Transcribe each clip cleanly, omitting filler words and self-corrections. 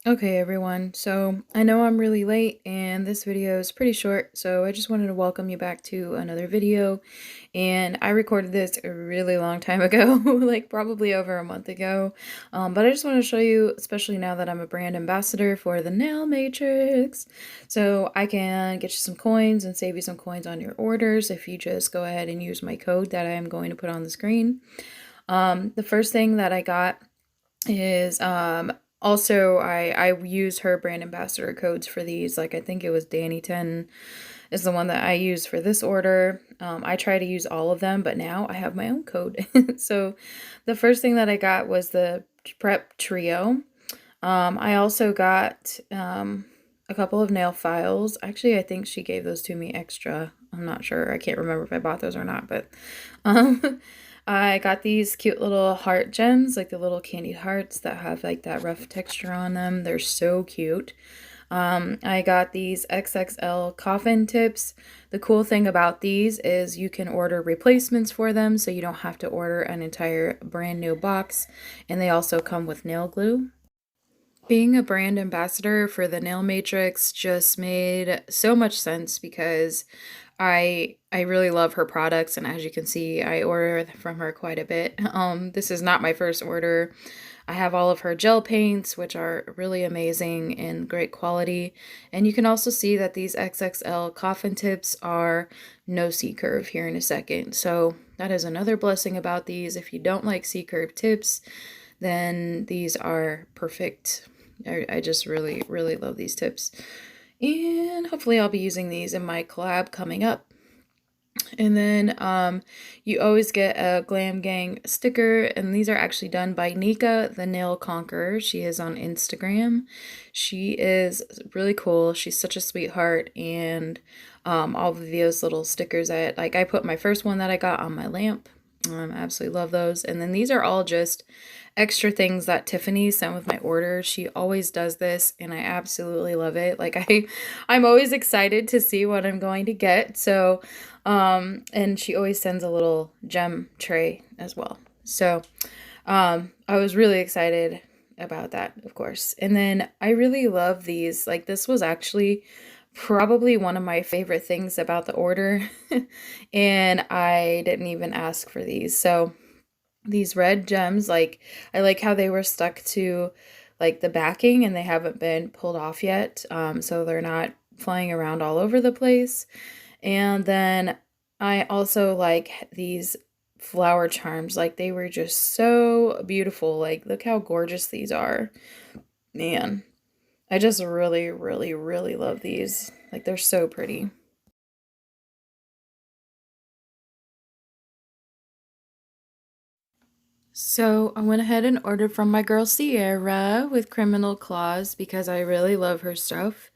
Okay, everyone. So I know I'm really late and this video is pretty short, so I just wanted to welcome you back to another video. And I recorded this a really long time ago, like probably over a month ago. But I just want to show you, especially now that I'm a brand ambassador for the Nail Matrix, so I can get you some coins and save you some coins on your orders if you just go ahead and use my code that I am going to put on the screen. The first thing that I got is also I use her brand ambassador codes for these. Like I think it was Danny10 is the one that I use for this order. I try to use all of them, but now I have my own code. So the first thing that I got was the Prep Trio. I also got a couple of nail files. Actually, I think she gave those to me extra. I'm not sure. I can't remember if I bought those or not, but um, I got these cute little heart gems, like the little candied hearts that have like that rough texture on them. They're so cute. I got these XXL coffin tips. The cool thing about these is you can order replacements for them, so you don't have to order an entire brand new box. And they also come with nail glue. Being a brand ambassador for the Nail Matrix just made so much sense because I really love her products, and as you can see, I order from her quite a bit. This is not my first order. I have all of her gel paints, which are really amazing and great quality. And you can also see that these XXL coffin tips are no C-curve here in a second. So that is another blessing about these. If you don't like C-curve tips, then these are perfect. I just really, really love these tips. And hopefully I'll be using these in my collab coming up. And then you always get a Glam Gang sticker, and these are actually done by Nika, the Nail Conqueror. She is on Instagram. She is really cool. She's such a sweetheart, and all of those little stickers that I put my first one that I got on my lamp. Absolutely love those. And then these are all just extra things that Tiffany sent with my order. She always does this, and I absolutely love it. I'm always excited to see what I'm going to get. So, and she always sends a little gem tray as well. So, I was really excited about that, of course. And then I really love these. Like, this was actually probably one of my favorite things about the order. And I didn't even ask for these. So, these red gems, like, I like how they were stuck to like the backing and they haven't been pulled off yet. So they're not flying around all over the place. And then I also like these flower charms. Like, they were just so beautiful. Like, look how gorgeous these are. Man, I just really, really, really love these. Like, they're so pretty. So I went ahead and ordered from my girl Sierra with Criminal Claws because I really love her stuff.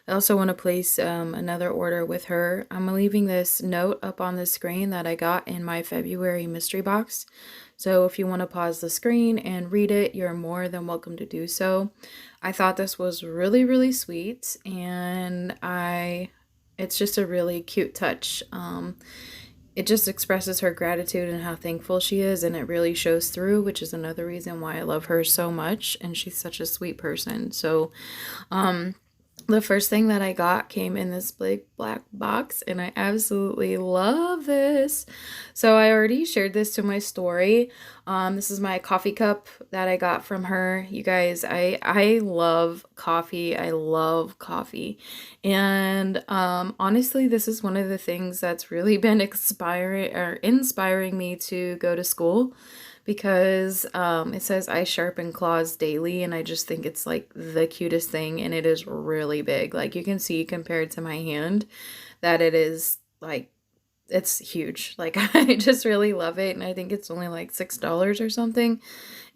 I also want to place another order with her. I'm leaving this note up on the screen that I got in my February mystery box. So if you want to pause the screen and read it, you're more than welcome to do so. I thought this was really, really sweet, and it's just a really cute touch. It just expresses her gratitude and how thankful she is, and it really shows through, which is another reason why I love her so much, and she's such a sweet person. So the first thing that I got came in this big black box, and I absolutely love this. So I already shared this to my story. This is my coffee cup that I got from her. You guys, I love coffee. I love coffee. And honestly, this is one of the things that's really been inspiring me to go to school, because it says I sharpen claws daily, and I just think it's like the cutest thing, and it is really big. Like, you can see compared to my hand that it is like, it's huge. Like, I just really love it, and I think it's only like $6 or something.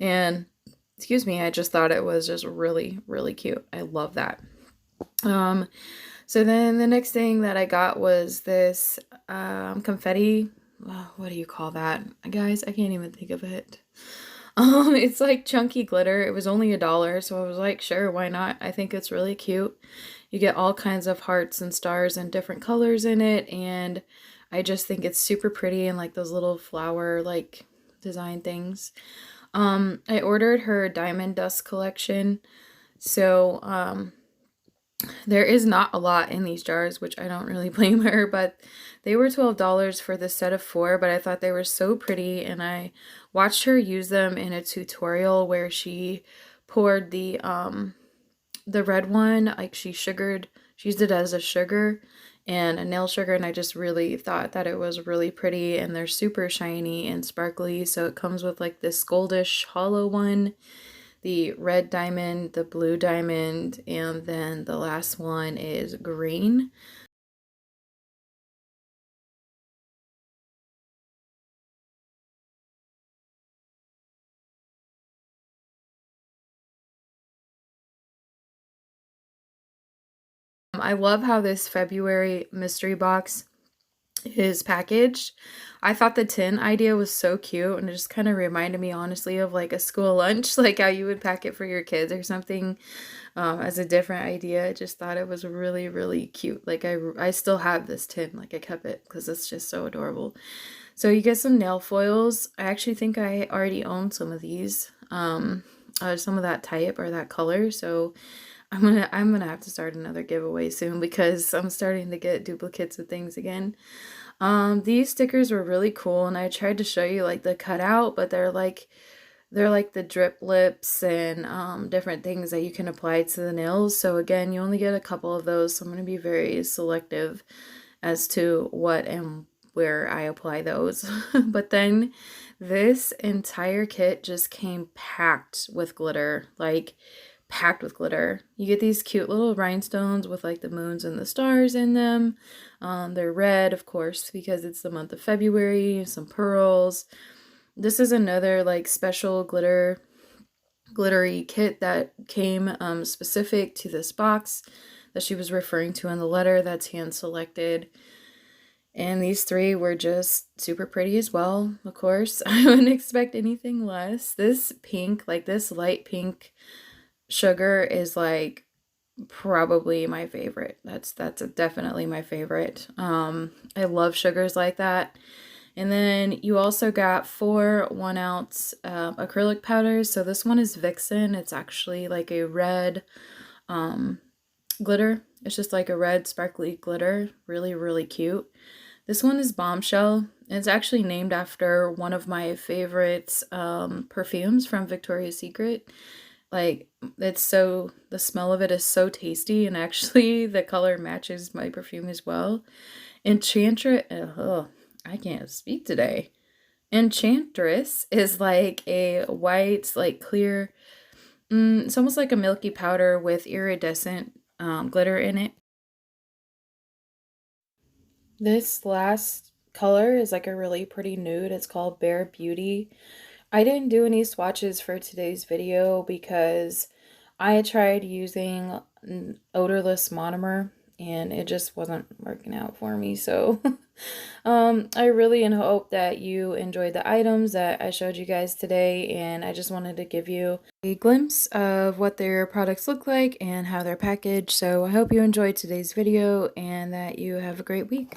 And excuse me, I just thought it was just really, really cute. I love that. Um, so then the next thing that I got was this confetti. What do you call that? Guys, I can't even think of it. It's like chunky glitter. It was only $1, so I was like, sure, why not? I think it's really cute. You get all kinds of hearts and stars and different colors in it, and I just think it's super pretty, and like those little flower like design things. I ordered her Diamond Dust collection. So, there is not a lot in these jars, which I don't really blame her, but they were $12 for the set of 4, but I thought they were so pretty, and I watched her use them in a tutorial where she poured the red one, like she used it as a sugar and a nail sugar, and I just really thought that it was really pretty, and they're super shiny and sparkly. So it comes with like this goldish hollow one, the red diamond, the blue diamond, and then the last one is green. I love how this February mystery box is packaged. I thought the tin idea was so cute, and it just kind of reminded me honestly of like a school lunch, like how you would pack it for your kids or something, as a different idea. I just thought it was really, really cute. Like I still have this tin, like I kept it because it's just so adorable. So you get some nail foils. I actually think I already own some of these, some of that type or that color. So I'm gonna have to start another giveaway soon because I'm starting to get duplicates of things again. These stickers were really cool, and I tried to show you like the cutout, but they're like the drip lips and different things that you can apply to the nails. So again, you only get a couple of those, so I'm gonna be very selective as to what and where I apply those. But then this entire kit just came packed with glitter, like packed with glitter. You get these cute little rhinestones with like the moons and the stars in them. They're red, of course, because it's the month of February. Some pearls. This is another like special glittery kit that came specific to this box that she was referring to in the letter. That's hand selected. And these 3 were just super pretty as well, of course. I wouldn't expect anything less. This pink, like this light pink sugar is like probably my favorite. That's definitely my favorite. I love sugars like that. And then you also got 4 1-ounce acrylic powders. So this one is Vixen. It's actually like a red glitter. It's just like a red sparkly glitter. Really, really cute. This one is Bombshell. It's actually named after one of my favorite perfumes from Victoria's Secret. Like, the smell of it is so tasty, and actually the color matches my perfume as well. Enchantress, oh, I can't speak today. Enchantress is like a white, like clear, it's almost like a milky powder with iridescent glitter in it. This last color is like a really pretty nude. It's called Bare Beauty. I didn't do any swatches for today's video because I tried using odorless monomer and it just wasn't working out for me. So I really hope that you enjoyed the items that I showed you guys today, and I just wanted to give you a glimpse of what their products look like and how they're packaged. So I hope you enjoyed today's video and that you have a great week.